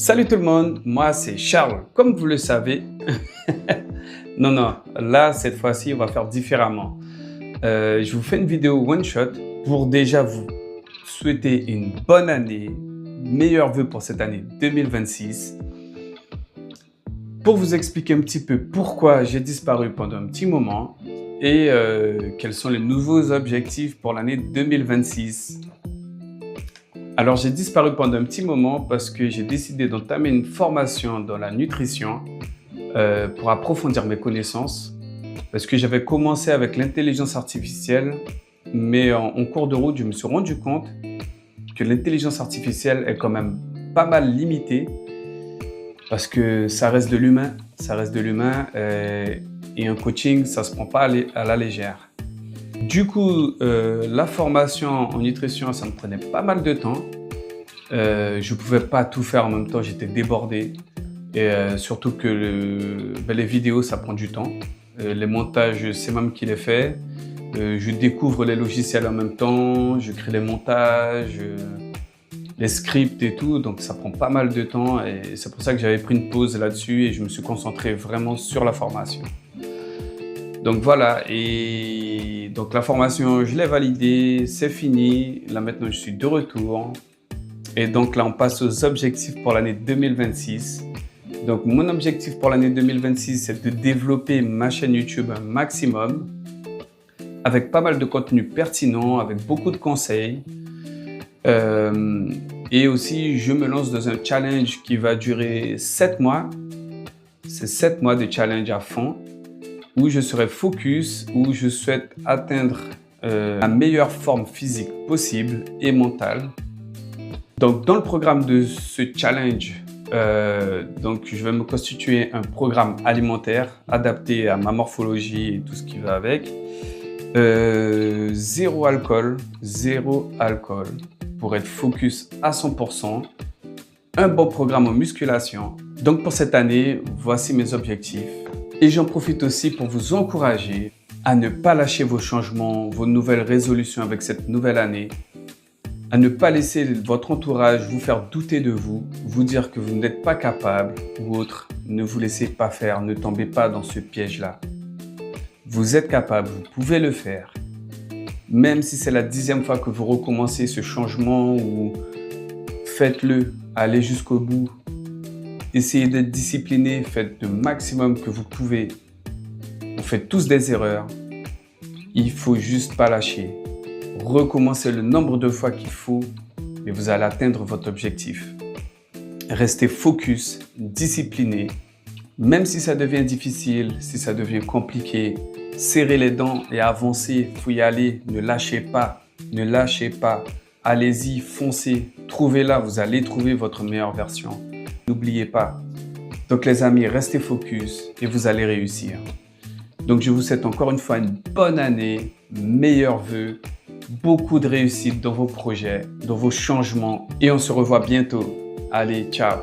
Salut tout le monde, moi c'est Charles. Comme vous le savez, non, là cette fois-ci on va faire différemment. Je vous fais une vidéo one shot pour déjà vous souhaiter une bonne année, meilleurs vœux pour cette année 2026. Pour vous expliquer un petit peu pourquoi j'ai disparu pendant un petit moment et quels sont les nouveaux objectifs pour l'année 2026. Alors, j'ai disparu pendant un petit moment parce que j'ai décidé d'entamer une formation dans la nutrition pour approfondir mes connaissances. Parce que j'avais commencé avec l'intelligence artificielle, mais en cours de route, je me suis rendu compte que l'intelligence artificielle est quand même pas mal limitée parce que ça reste de l'humain, et un coaching, ça se prend pas à la légère. Du coup, la formation en nutrition, ça me prenait pas mal de temps. Je pouvais pas tout faire en même temps, j'étais débordé. Et surtout que les vidéos, ça prend du temps. Les montages, c'est moi qui les fais. Je découvre les logiciels en même temps, je crée les montages, les scripts et tout. Donc ça prend pas mal de temps et c'est pour ça que j'avais pris une pause là-dessus et je me suis concentré vraiment sur la formation. Donc voilà, et donc la formation, je l'ai validée, c'est fini. Là maintenant, je suis de retour. Et donc là, on passe aux objectifs pour l'année 2026. Donc mon objectif pour l'année 2026, c'est de développer ma chaîne YouTube un maximum avec pas mal de contenu pertinent, avec beaucoup de conseils. Et aussi, je me lance dans un challenge qui va durer 7 mois. C'est 7 mois de challenge à fond, où je serai focus, où je souhaite atteindre la meilleure forme physique possible et mentale. Donc, dans le programme de ce challenge, donc, je vais me constituer un programme alimentaire adapté à ma morphologie et tout ce qui va avec. Zéro alcool pour être focus à 100%. Un bon programme en musculation. Donc, pour cette année, voici mes objectifs. Et j'en profite aussi pour vous encourager à ne pas lâcher vos changements, vos nouvelles résolutions avec cette nouvelle année, à ne pas laisser votre entourage vous faire douter de vous, vous dire que vous n'êtes pas capable ou autre. Ne vous laissez pas faire, ne tombez pas dans ce piège-là. Vous êtes capable, vous pouvez le faire. Même si c'est la 10e fois que vous recommencez ce changement, ou faites-le, allez jusqu'au bout. Essayez d'être discipliné, faites le maximum que vous pouvez. On fait tous des erreurs. Il faut juste pas lâcher. Recommencez le nombre de fois qu'il faut et vous allez atteindre votre objectif. Restez focus, discipliné. Même si ça devient difficile, si ça devient compliqué, serrez les dents et avancez. Il faut y aller. Ne lâchez pas. Ne lâchez pas. Allez-y, foncez. Trouvez-la. Vous allez trouver votre meilleure version. N'oubliez pas. Donc les amis, restez focus et vous allez réussir. Donc je vous souhaite encore une fois une bonne année, meilleurs vœux, beaucoup de réussite dans vos projets, dans vos changements et on se revoit bientôt. Allez, ciao!